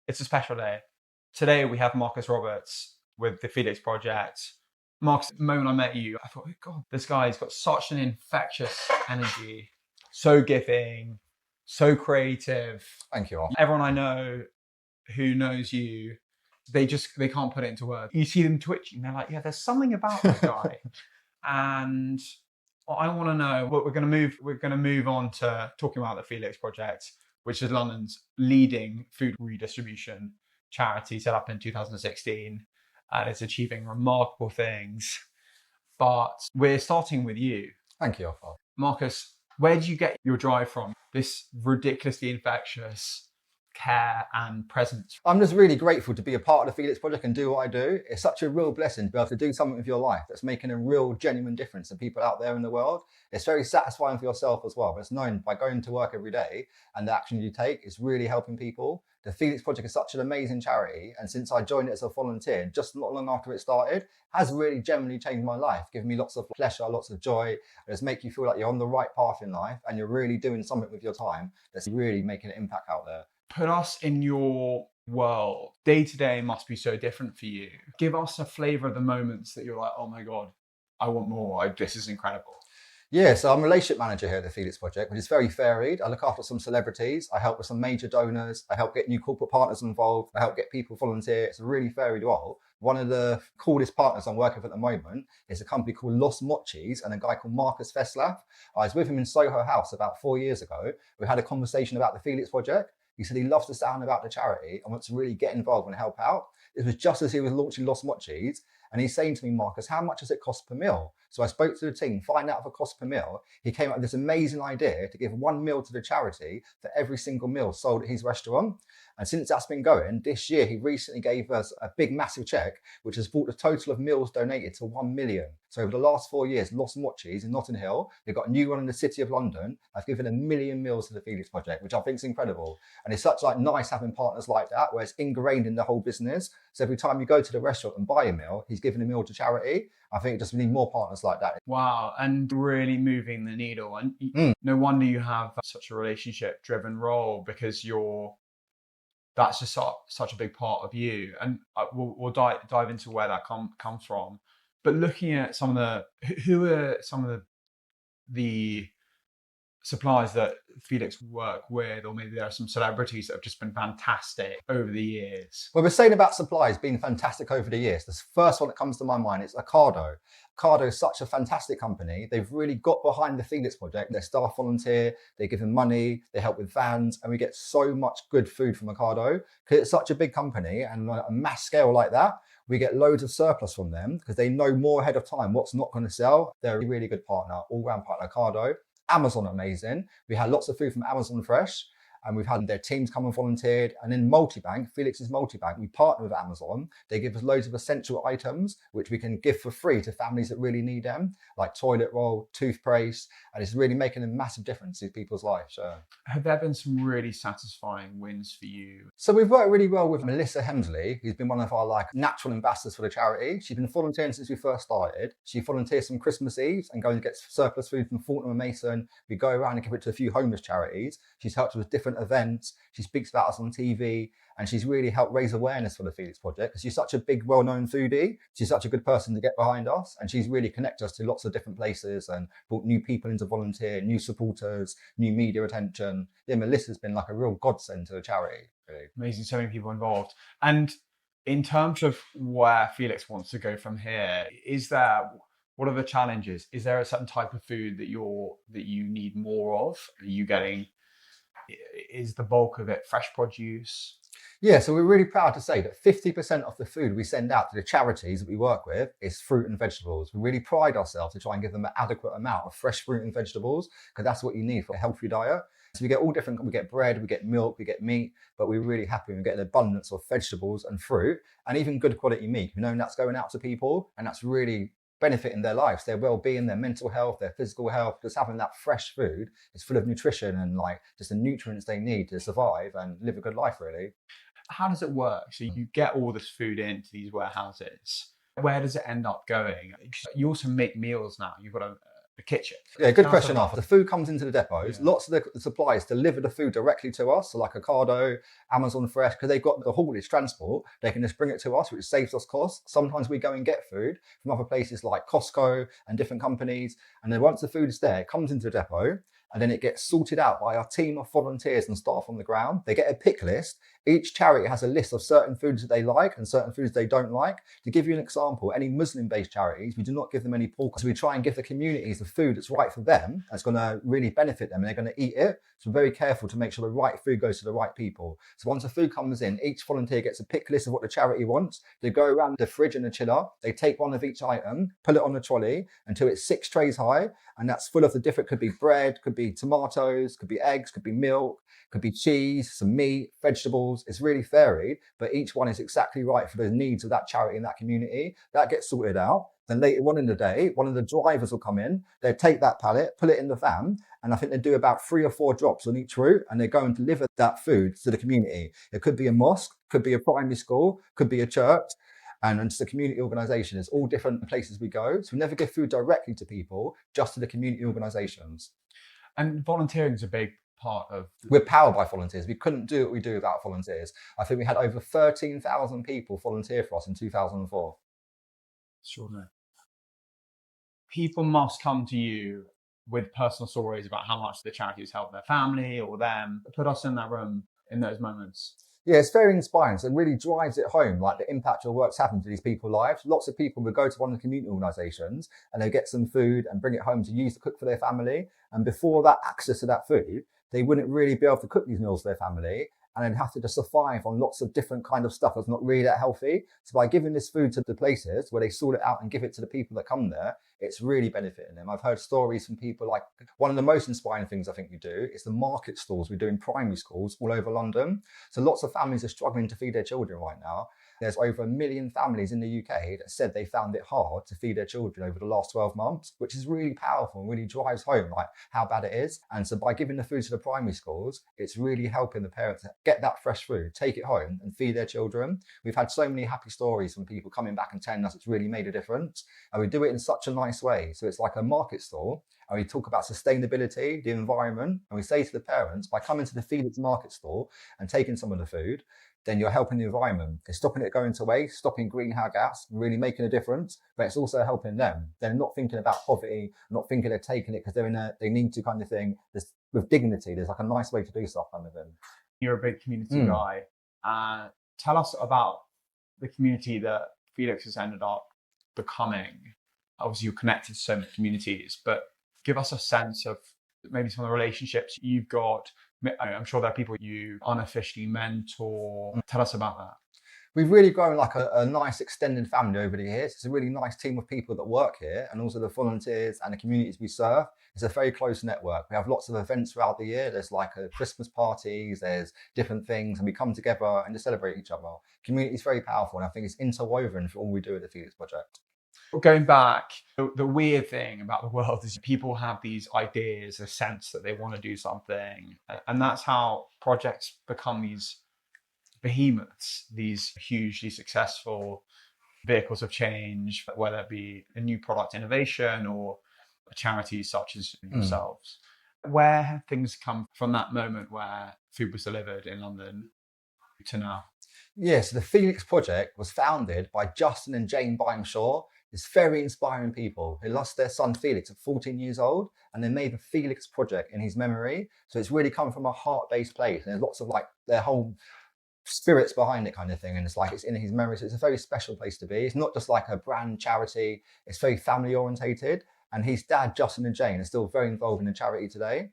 It's a special day. Today we have Marcus Roberts with the Felix Project. Marcus, the moment I met you, I thought, oh God, this guy's got such an infectious energy, so giving, so creative. Thank you. Everyone I know who knows you, they can't put it into words. You see them twitching, they're like, yeah, there's something about that guy. And I want to know what we're going to move on to talking about the Felix Project, which is London's leading food redistribution charity, set up in 2016, and it's achieving remarkable things. But we're starting with you. Thank you, Alpha. Marcus, where do you get your drive from? This ridiculously infectious care and presence. I'm just really grateful to be a part of the Felix Project and do what I do. It's such a real blessing to be able to do something with your life that's making a real, genuine difference to people out there in the world. It's very satisfying for yourself as well. But it's known by going to work every day and the action you take is really helping people. The Felix Project is such an amazing charity. And since I joined it as a volunteer, just not long after it started, has really genuinely changed my life, given me lots of pleasure, lots of joy. It just make you feel like you're on the right path in life and you're really doing something with your time that's really making an impact out there. Put us in your world. Day to day must be so different for you. Give us a flavor of the moments that you're like, oh my God, I want more. This is incredible. Yeah, so I'm a relationship manager here at the Felix Project, which is very varied. I look after some celebrities. I help with some major donors. I help get new corporate partners involved. I help get people volunteer. It's a really varied role. One of the coolest partners I'm working with at the moment is a company called Los Mochis and a guy called Marcus Veslav. I was with him in Soho House about 4 years ago. We had a conversation about the Felix Project. He said he loves the sound about the charity and wants to really get involved and help out. It was just as he was launching Los Mochis. And he's saying to me, Marcus, how much does it cost per meal? So I spoke to the team, find out the cost per meal. He came up with this amazing idea to give 1 meal to the charity for every single meal sold at his restaurant. And since that's been going, this year he recently gave us a big, massive check, which has brought the total of meals donated to 1 million. So over the last 4 years, Los Mochis in Notting Hill, they've got a new one in the City of London. I've given 1 million meals to the Felix Project, which I think is incredible. And it's such nice having partners like that, where it's ingrained in the whole business. So every time you go to the restaurant and buy a meal, he's giving a meal to charity. I think just need more partners like that. Wow, and really moving the needle. And no wonder you have such a relationship-driven role, because that's just such a big part of you. And we'll dive into where that comes from. But looking at who are some of the suppliers that Felix work with, or maybe there are some celebrities that have just been fantastic over the years. Well, we're saying about suppliers being fantastic over the years. The first one that comes to my mind is Ocado. Ocado is such a fantastic company. They've really got behind the Felix Project. Their staff volunteer, they give them money, they help with vans, and we get so much good food from Ocado. Because it's such a big company and on a mass scale like that, we get loads of surplus from them because they know more ahead of time what's not going to sell. They're a really good partner, all-round partner, Ocado. Amazon, amazing. We had lots of food from Amazon Fresh, and we've had their teams come and volunteered. And in Multibank, Felix's Multibank, we partner with Amazon. They give us loads of essential items, which we can give for free to families that really need them, like toilet roll, toothpaste, and it's really making a massive difference in people's lives. Have there been some really satisfying wins for you? So we've worked really well with Melissa Hemsley, who's been one of our natural ambassadors for the charity. She's been volunteering since we first started. She volunteers some Christmas Eves and goes and gets surplus food from Fortnum and Mason. We go around and give it to a few homeless charities. She's helped with different events. She speaks about us on TV, and she's really helped raise awareness for the Felix Project because she's such a big, well-known foodie. She's such a good person to get behind us, and she's really connected us to lots of different places and brought new people into volunteer, new supporters, new media attention. Yeah, Melissa's been like a real godsend to the charity. Really. Amazing, so many people involved. And in terms of where Felix wants to go from here, what are the challenges? Is there a certain type of food that you need more of? Is the bulk of it fresh produce? Yeah, so we're really proud to say that 50% of the food we send out to the charities that we work with is fruit and vegetables. We really pride ourselves to try and give them an adequate amount of fresh fruit and vegetables, because that's what you need for a healthy diet. So we get all different, we get bread, we get milk, we get meat, but we're really happy when we get an abundance of vegetables and fruit, and even good quality meat. We know that's going out to people, and that's really benefiting their lives, their well-being, their mental health, their physical health. Just having that fresh food is full of nutrition and just the nutrients they need to survive and live a good life, really. How does it work? So you get all this food into these warehouses. Where does it end up going? You also make meals now. You've got the kitchen? Yeah, good Tell us question. about After the food comes into the depots, Yeah. lots of the suppliers deliver the food directly to us, so like Ocado, Amazon Fresh, because they've got the haulage transport, they can just bring it to us, which saves us costs. Sometimes we go and get food from other places like Costco and different companies, and then once the food is there, it comes into the depot, and then it gets sorted out by our team of volunteers and staff on the ground. They get a pick list. Each charity has a list of certain foods that they like and certain foods they don't like. To give you an example, any Muslim-based charities, we do not give them any pork. So we try and give the communities the food that's right for them, that's going to really benefit them, and they're going to eat it. So we're very careful to make sure the right food goes to the right people. So once the food comes in, each volunteer gets a pick list of what the charity wants. They go around the fridge and the chiller. They take one of each item, put it on the trolley until it's 6 trays high. And that's full of the different, could be bread, could be tomatoes, could be eggs, could be milk, could be cheese, some meat, vegetables. It's really varied, but each one is exactly right for the needs of that charity in that community. That gets sorted out. Then later on in the day, one of the drivers will come in, they take that pallet, put it in the van, and I think they do about 3 or 4 drops on each route, and they go and deliver that food to the community. It could be a mosque, could be a primary school, could be a church, and it's a community organisation. It's all different places we go. So we never give food directly to people, just to the community organisations. And volunteering is a big part of... We're powered by volunteers. We couldn't do what we do without volunteers. I think we had over 13,000 people volunteer for us in 2004. Extraordinary. People must come to you with personal stories about how much the charity has helped their family or them. Put us in that room in those moments. Yeah, it's very inspiring. So it really drives it home, like the impact your work's having to these people's lives. Lots of people would go to one of the community organisations and they get some food and bring it home to use to cook for their family. And before that access to that food, they wouldn't really be able to cook these meals for their family. And they'd have to just survive on lots of different kind of stuff that's not really that healthy. So by giving this food to the places where they sort it out and give it to the people that come there, it's really benefiting them. I've heard stories from people like, one of the most inspiring things I think we do is the market stalls we do in primary schools all over London. So lots of families are struggling to feed their children right now. There's over 1 million families in the UK that said they found it hard to feed their children over the last 12 months, which is really powerful and really drives home like how bad it is. And so by giving the food to the primary schools, it's really helping the parents get that fresh food, take it home and feed their children. We've had so many happy stories from people coming back and telling us it's really made a difference. And we do it in such a nice way. So it's like a market stall, and we talk about sustainability, the environment, and we say to the parents, by coming to the Felix market stall and taking some of the food, then you're helping the environment. It's stopping it going to waste, stopping greenhouse gas, really making a difference, but it's also helping them. They're not thinking about poverty, not thinking they're taking it because they need to kind of thing. With dignity, there's like a nice way to do stuff kind of thing. You're a big community guy. Tell us about the community that Felix has ended up becoming. Obviously, you're connected to so many communities, but give us a sense of maybe some of the relationships you've got. I'm sure there are people you unofficially mentor. Tell us about that. We've really grown like a nice extended family over the years. It's a really nice team of people that work here, and also the volunteers and the communities we serve. It's a very close network. We have lots of events throughout the year. There's like Christmas parties, there's different things, and we come together and just celebrate each other. Community is very powerful, and I think it's interwoven for all we do at the Felix Project. Going back, the weird thing about the world is people have these ideas, a sense that they want to do something. And that's how projects become these behemoths, these hugely successful vehicles of change, whether it be a new product innovation or a charity such as yourselves. Where have things come from that moment where food was delivered in London to now? Yes, the Felix Project was founded by Justin and Jane Bymeshaw. It's very inspiring people who lost their son Felix at 14 years old, and they made the Felix Project in his memory. So it's really come from a heart-based place, and there's lots of like their whole spirits behind it kind of thing, and it's like it's in his memory. So it's a very special place to be. It's not just like a brand charity, it's very family orientated, and his dad Justin and Jane are still very involved in the charity today.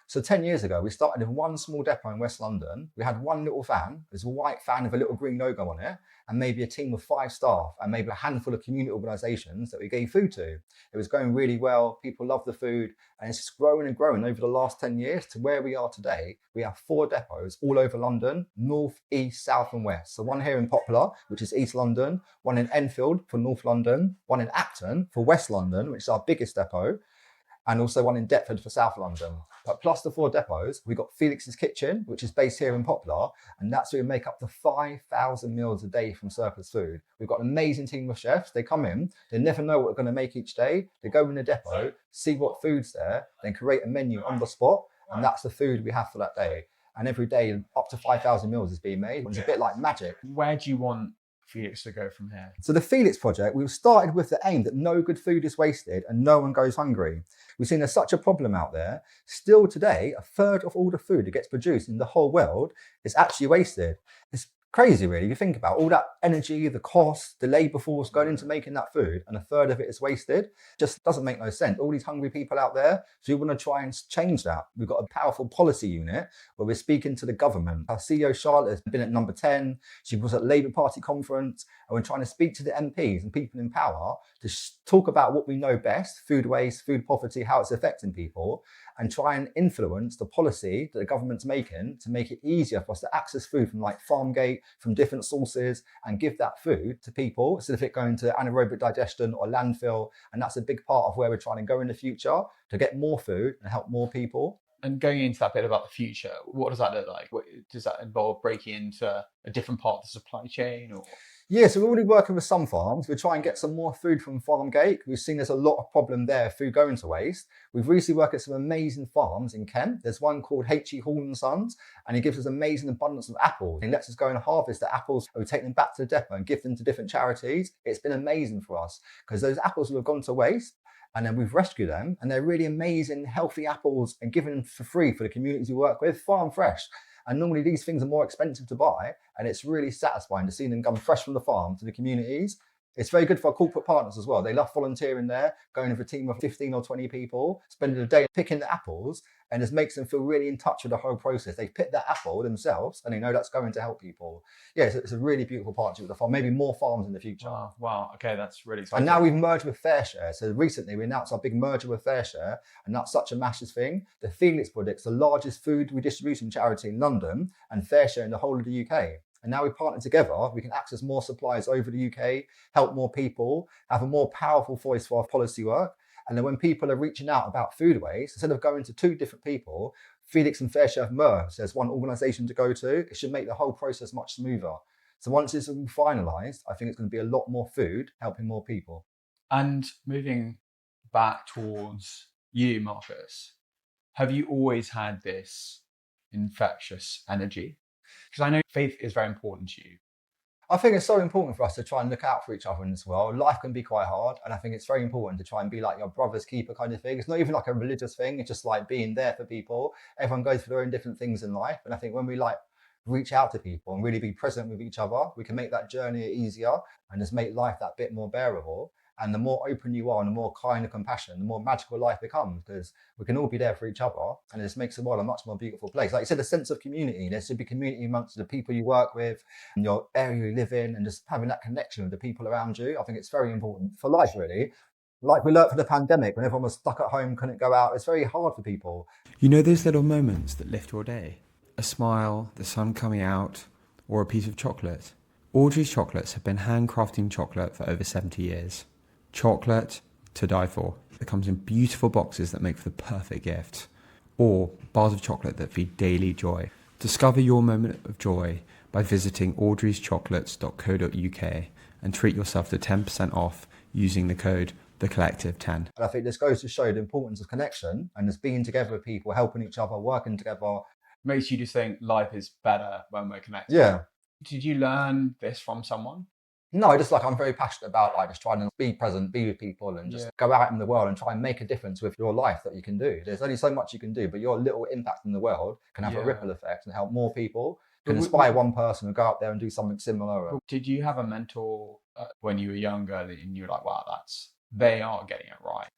So 10 years ago, we started in one small depot in West London. We had one little van. It was a white van with a little green logo on it, and maybe a team of 5 staff and maybe a handful of community organisations that we gave food to. It was going really well. People loved the food, and it's just growing and growing over the last 10 years to where we are today. We have 4 depots all over London, north, east, south and west. So one here in Poplar, which is East London, one in Enfield for North London, one in Acton for West London, which is our biggest depot, and also one in Deptford for South London. But plus the 4 depots, we've got Felix's Kitchen, which is based here in Poplar, and that's where we make up to 5,000 meals a day from surplus food. We've got an amazing team of chefs. They come in, they never know what we're going to make each day. They go in the depot, see what food's there, then create a menu on the spot, and that's the food we have for that day. And every day, up to 5,000 meals is being made. It's a bit like magic. Where do you want Felix to go from here? So the Felix Project, we've started with the aim that no good food is wasted and no one goes hungry. We've seen there's such a problem out there. Still today, a third of all the food that gets produced in the whole world is actually wasted. It's crazy, really. If you think about all that energy, the cost, the labour force going into making that food, and a third of it is wasted, just doesn't make no sense. All these hungry people out there, so we want to try and change that. We've got a powerful policy unit where we're speaking to the government. Our CEO, Charlotte, has been at number 10. She was at Labour Party conference, and we're trying to speak to the MPs and people in power to talk about what we know best, food waste, food poverty, how it's affecting people, and try and influence the policy that the government's making to make it easier for us to access food from like farm gate, from different sources, and give that food to people instead of it going to anaerobic digestion or landfill. And that's a big part of where we're trying to go in the future, to get more food and help more people. And going into that bit about the future, what does that look like? Does that involve breaking into a different part of the supply chain? Or? Yeah, so we're already working with some farms. We're trying to get some more food from farm gate. We've seen there's a lot of problem there, food going to waste. We've recently worked at some amazing farms in Kent. There's one called H.E. Hall and Sons, and he gives us amazing abundance of apples. He lets us go and harvest the apples, and we take them back to the depot and give them to different charities. It's been amazing for us because those apples will have gone to waste, and then we've rescued them, and they're really amazing, healthy apples, and given them for free for the communities we work with, farm fresh. And normally these things are more expensive to buy, and it's really satisfying to see them come fresh from the farm to the communities. It's very good for our corporate partners as well. They love volunteering there, going with a team of 15 or 20 people, spending a day picking the apples, and it makes them feel really in touch with the whole process. They pick that apple themselves, and they know that's going to help people. Yeah, it's a really beautiful partnership with the farm. Maybe more farms in the future. Wow. Okay, that's really exciting. And now we've merged with FareShare. So recently we announced our big merger with FareShare, and that's such a massive thing. The Felix Project is the largest food redistribution charity in London, and FareShare in the whole of the UK. And now we partner together, we can access more supplies over the UK, help more people, have a more powerful voice for our policy work. And then when people are reaching out about food waste, instead of going to 2 different people, Felix and FareShare have merged. There's one organisation to go to. It should make the whole process much smoother. So once it's all finalised, I think it's going to be a lot more food, helping more people. And moving back towards you, Marcus, have you always had this infectious energy? Because I know faith is very important to you. I think it's so important for us to try and look out for each other in this world. Life can be quite hard, and I think it's very important to try and be like your brother's keeper kind of thing. It's not even like a religious thing. It's just like being there for people. Everyone goes through their own different things in life. And I think when we like reach out to people and really be present with each other, we can make that journey easier and just make life that bit more bearable. And the more open you are and the more kind and compassion, the more magical life becomes, because we can all be there for each other, and it just makes the world a much more beautiful place. Like you said, a sense of community. There should be community amongst the people you work with and your area you live in, and just having that connection with the people around you. I think it's very important for life, really. Like we learned for the pandemic, when everyone was stuck at home, couldn't go out, it's very hard for people. You know those little moments that lift your day? A smile, the sun coming out, or a piece of chocolate. Audrey's Chocolates have been handcrafting chocolate for over 70 years. Chocolate to die for. It comes in beautiful boxes that make for the perfect gift. Or bars of chocolate that feed daily joy. Discover your moment of joy by visiting audreyschocolates.co.uk and treat yourself to 10% off using the code TheCollective10. And I think this goes to show the importance of connection and just being together with people, helping each other, working together. Makes you just think life is better when we're connected. Yeah. Did you learn this from someone? No, just like I'm very passionate about like just trying to be present, be with people, and just go out in the world and try and make a difference with your life that you can do. There's only so much you can do, but your little impact in the world can have a ripple effect and help more people, can inspire one person to go out there and do something similar. Did you have a mentor when you were younger and you were like, wow, they are getting it right?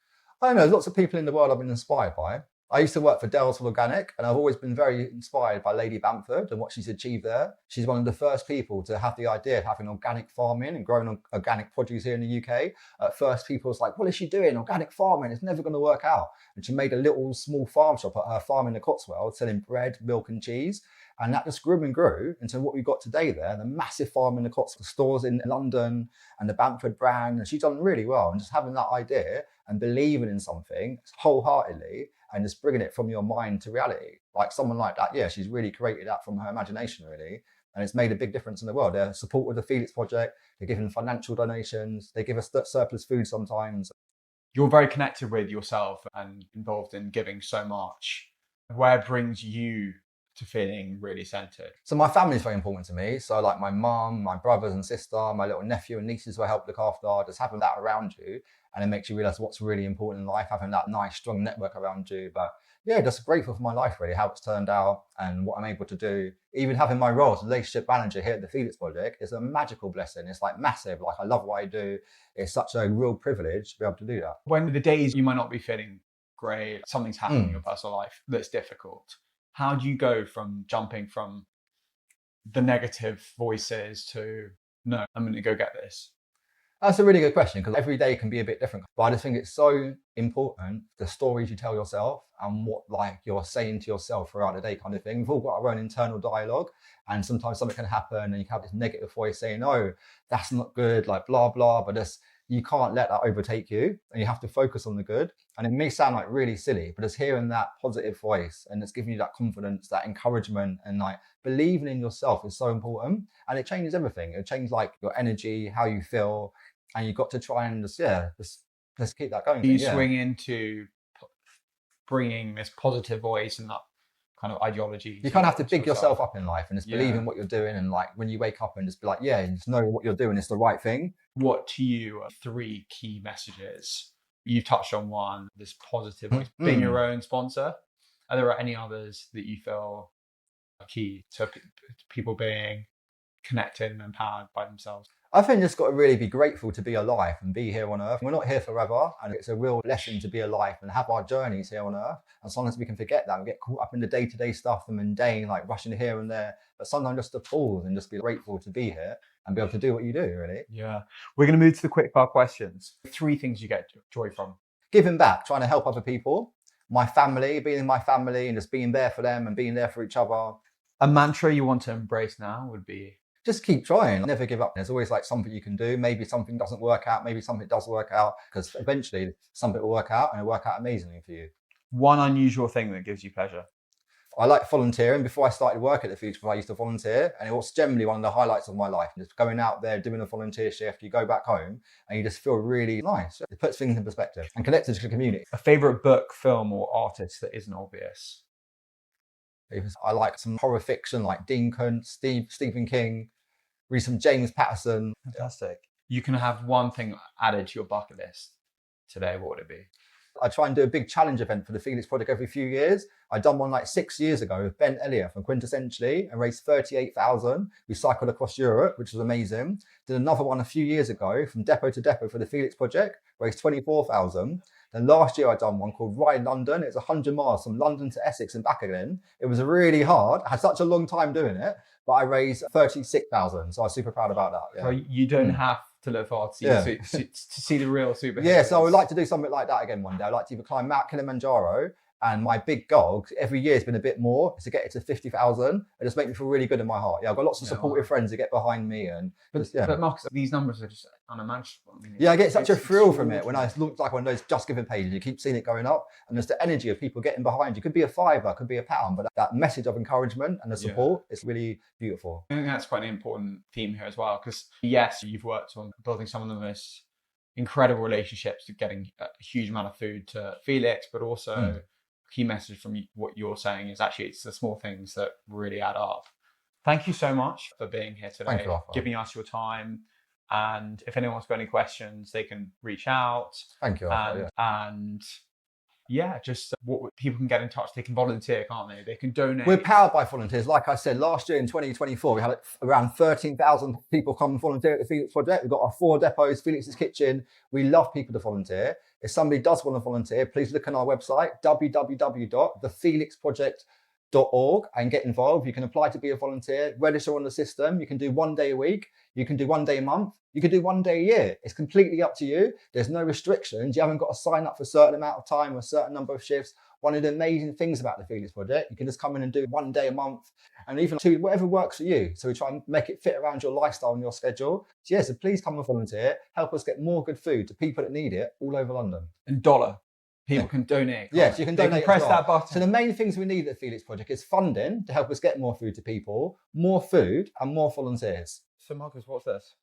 I don't know, there's lots of people in the world I've been inspired by. I used to work for Dalesford Organic, and I've always been very inspired by Lady Bamford and what she's achieved there. She's one of the first people to have the idea of having organic farming and growing organic produce here in the UK. At first, people was like, what is she doing? Organic farming, it's never going to work out. And she made a little small farm shop at her farm in the Cotswolds selling bread, milk and cheese. And that just grew and grew into what we've got today there, the massive farm in the Cotswolds, the stores in London and the Bamford brand. And she's done really well. And just having that idea and believing in something wholeheartedly and just bringing it from your mind to reality. Like someone like that, yeah, she's really created that from her imagination, really. And it's made a big difference in the world. They're support with the Felix Project. They're giving financial donations. They give us surplus food sometimes. You're very connected with yourself and involved in giving so much. Where brings you to feeling really centered? So my family is very important to me. So like my mum, my brothers and sister, my little nephew and nieces who I help look after, just having that around you. And it makes you realize what's really important in life, having that nice, strong network around you. But yeah, just grateful for my life, really, how it's turned out and what I'm able to do. Even having my role as relationship manager here at the Felix Project is a magical blessing. It's like massive. Like I love what I do. It's such a real privilege to be able to do that. When the days you might not be feeling great, something's happening in your personal life that's difficult, how do you go from jumping from the negative voices to, no, I'm going to go get this? That's a really good question because every day can be a bit different. But I just think it's so important, the stories you tell yourself and what like you're saying to yourself throughout the day kind of thing. We've all got our own internal dialogue and sometimes something can happen and you can have this negative voice saying, oh, that's not good, like blah, blah. But you can't let that overtake you and you have to focus on the good. And it may sound like really silly, but it's hearing that positive voice and it's giving you that confidence, that encouragement and like believing in yourself is so important. And it changes everything. It changes like your energy, how you feel. And you've got to try and just keep that going. You swing into bringing this positive voice and that kind of ideology. You kind of have to big yourself up in life and just believe in what you're doing. And like when you wake up and just be like, yeah, just know what you're doing is the right thing. What to you are 3 key messages? You touched on one, this positive voice, being your own sponsor. Are there any others that you feel are key to people being connected and empowered by themselves? I think you just got to really be grateful to be alive and be here on earth. We're not here forever and it's a real blessing to be alive and have our journeys here on earth. And sometimes we can forget that and get caught up in the day-to-day stuff and mundane, like rushing here and there. But sometimes just to pause and just be grateful to be here and be able to do what you do, really. Yeah. We're going to move to the quickfire questions. 3 things you get joy from. Giving back, trying to help other people. My family, being in my family and just being there for them and being there for each other. A mantra you want to embrace now would be? Just keep trying, never give up. There's always like something you can do. Maybe something doesn't work out, maybe something does work out, because eventually something will work out and it'll work out amazingly for you. One unusual thing that gives you pleasure? I like volunteering. Before I started work at the Future, I used to volunteer, and it was generally one of the highlights of my life. Just going out there, doing a volunteer shift, you go back home and you just feel really nice. It puts things in perspective and connected to the community. A favorite book, film or artist that isn't obvious? I like some horror fiction like Dean Koontz, Stephen King, read some James Patterson. Fantastic. You can have one thing added to your bucket list today. What would it be? I try and do a big challenge event for the Felix Project every few years. I'd done one like 6 years ago with Ben Elliott from Quintessentially and raised 38,000. We cycled across Europe, which was amazing. Did another one a few years ago from depot to depot for the Felix Project, raised 24,000. Then last year I'd done one called Ride London. It's 100 miles from London to Essex and back again. It was really hard. I had such a long time doing it, but I raised 36,000. So I was super proud about that. Yeah. So you don't have to look hard to see the real superheroes. Yeah, so I would like to do something like that again one day. I'd like to either climb Mount Kilimanjaro, and my big goal, every year has been a bit more, is to get it to 50,000. It just makes me feel really good in my heart. Yeah, I've got lots of supportive friends that get behind me. But Marcus, these numbers are just unimaginable. I mean, I get such a thrill from it when I look like one of those Just Giving pages. You keep seeing it going up, and there's the energy of people getting behind you. Could be a £5, could be a £1, but that message of encouragement and the support is really beautiful. I think that's quite an important theme here as well, because yes, you've worked on building some of the most incredible relationships to getting a huge amount of food to Felix, but also a key message from what you're saying is actually it's the small things that really add up. Thank you so much for being here today, Thank you, giving us your time. And if anyone's got any questions, they can reach out. Thank you. And just what people can get in touch. They can volunteer, can't they? They can donate. We're powered by volunteers. Like I said, last year in 2024, we had around 13,000 people come and volunteer at the Felix Project. We've got our 4 depots, Felix's Kitchen. We love people to volunteer. If somebody does want to volunteer, please look on our website, www.thefelixproject.com. feelixproject.org and get involved. You can apply to be a volunteer, register on the system. You can do 1 day a week. You can do 1 day a month. You can do 1 day a year. It's completely up to you. There's no restrictions. You haven't got to sign up for a certain amount of time or a certain number of shifts. One of the amazing things about the Felix Project, you can just come in and do 1 day a month and even 2, whatever works for you. So we try and make it fit around your lifestyle and your schedule. So yeah, so please come and volunteer. Help us get more good food to people that need it all over London. And dollar. People can donate. Yes, you can donate. They can press that button. So the main things we need at the Felix Project is funding to help us get more food to people, more food and more volunteers. So Marcus, what's this?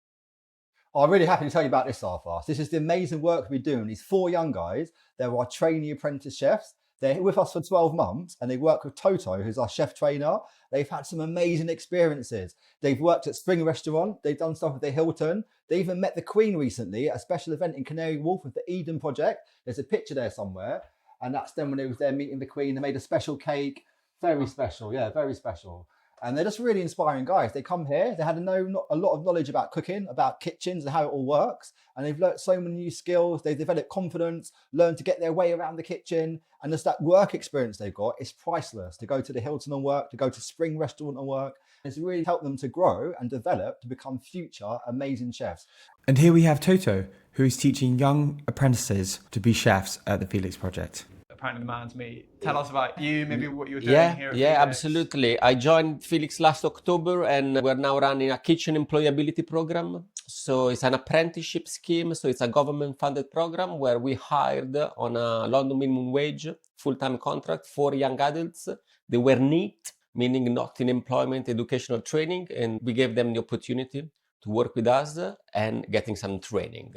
I'm really happy to tell you about this, Arthur. This is the amazing work we're doing. These 4 young guys, they're our trainee apprentice chefs. They're with us for 12 months and they work with Toto, who's our chef trainer. They've had some amazing experiences. They've worked at Spring Restaurant. They've done stuff with the Hilton. They even met the Queen recently at a special event in Canary Wharf with the Eden Project. There's a picture there somewhere. And that's them when they was there meeting the Queen. They made a special cake. Very special. Yeah, very special. And they're just really inspiring guys. They come here, they had a lot of knowledge about cooking, about kitchens and how it all works. And they've learned so many new skills. They've developed confidence, learned to get their way around the kitchen. And just that work experience they've got is priceless. To go to the Hilton and work, to go to Spring Restaurant and work. It's really helped them to grow and develop to become future amazing chefs. And here we have Toto, who is teaching young apprentices to be chefs at the Felix Project. Apparently the man's me. Tell us about you, maybe what you're doing here at Felix. Absolutely. I joined Felix last October and we're now running a kitchen employability program. So it's an apprenticeship scheme. So it's a government funded program where we hired on a London minimum wage, full-time contract, 4 young adults. They were NEET, meaning not in employment, educational training. And we gave them the opportunity to work with us and getting some training.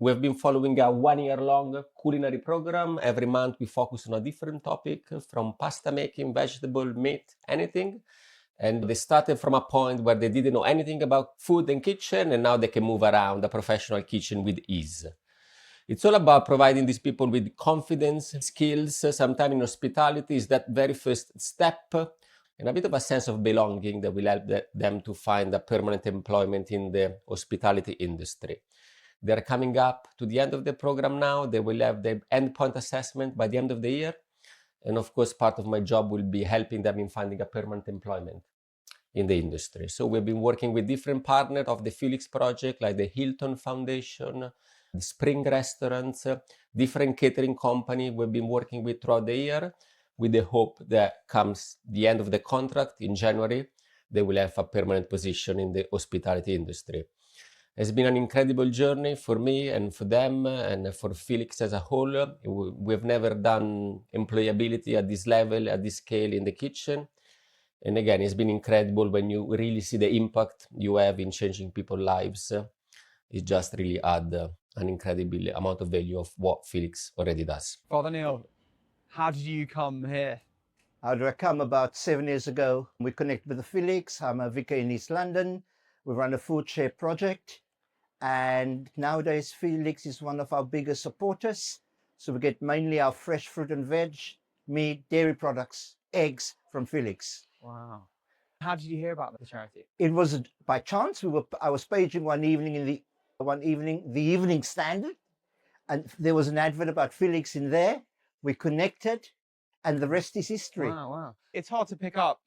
We've been following a 1-year-long culinary program. Every month we focus on a different topic, from pasta making, vegetable, meat, anything. And they started from a point where they didn't know anything about food and kitchen, and now they can move around a professional kitchen with ease. It's all about providing these people with confidence, skills. Sometimes in hospitality is that very first step, and a bit of a sense of belonging that will help them to find a permanent employment in the hospitality industry. They're coming up to the end of the program now. They will have the endpoint assessment by the end of the year. And of course, part of my job will be helping them in finding a permanent employment in the industry. So we've been working with different partners of the Felix Project, like the Hilton Foundation, the Spring Restaurants, different catering company we've been working with throughout the year, with the hope that comes the end of the contract in January, they will have a permanent position in the hospitality industry. It's been an incredible journey for me and for them and for Felix as a whole. We've never done employability at this level, at this scale in the kitchen. And again, it's been incredible when you really see the impact you have in changing people's lives. It just really adds an incredible amount of value of what Felix already does. Father Neil, how did you come here? How did I come? About 7 years ago. We connected with the Felix. I'm a vicar in East London. We run a food share project. And nowadays, Felix is one of our biggest supporters. So we get mainly our fresh fruit and veg, meat, dairy products, eggs from Felix. Wow. How did you hear about the charity? It was by chance. I was paging one evening in the Evening Standard, and there was an advert about Felix in there. We connected, and the rest is history. Wow. It's hard to pick up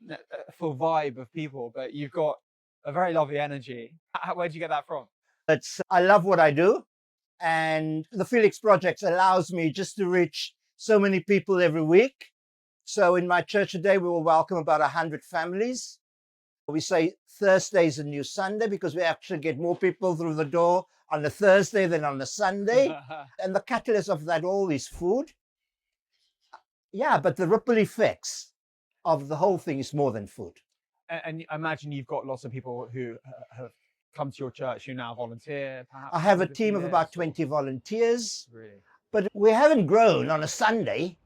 for vibe of people, but you've got a very lovely energy. Where did you get that from? I love what I do, and the Felix Project allows me just to reach so many people every week. So in my church today, we will welcome about 100 families. We say Thursday is a new Sunday because we actually get more people through the door on a Thursday than on a Sunday. And the catalyst of that all is food. Yeah, but the ripple effects of the whole thing is more than food. And I imagine you've got lots of people who have come to your church who now volunteer, perhaps? I have a team of about 20 volunteers. Really? But we haven't grown on a Sunday.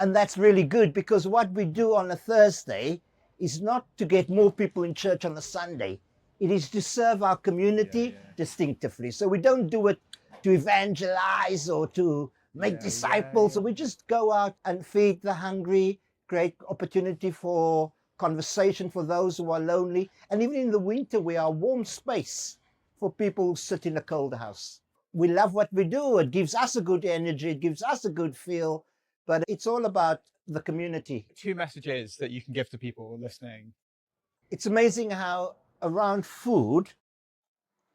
And that's really good because what we do on a Thursday is not to get more people in church on a Sunday. It is to serve our community distinctively. So we don't do it to evangelize or to make disciples. So we just go out and feed the hungry, create opportunity for conversation for those who are lonely. And even in the winter, we are a warm space for people who sit in a cold house. We love what we do. It gives us a good energy. It gives us a good feel. But it's all about the community. 2 messages that you can give to people listening. It's amazing how around food,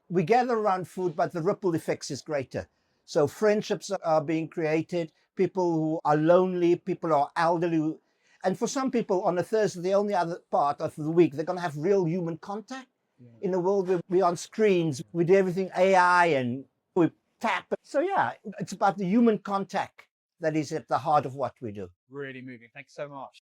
we gather around food, but the ripple effects is greater. So friendships are being created, people who are lonely, people who are elderly. And for some people on a Thursday, the only other part of the week, they're going to have real human contact. In a world where we're on screens, we do everything AI and we tap. So yeah, it's about the human contact that is at the heart of what we do. Really moving. Thanks so much.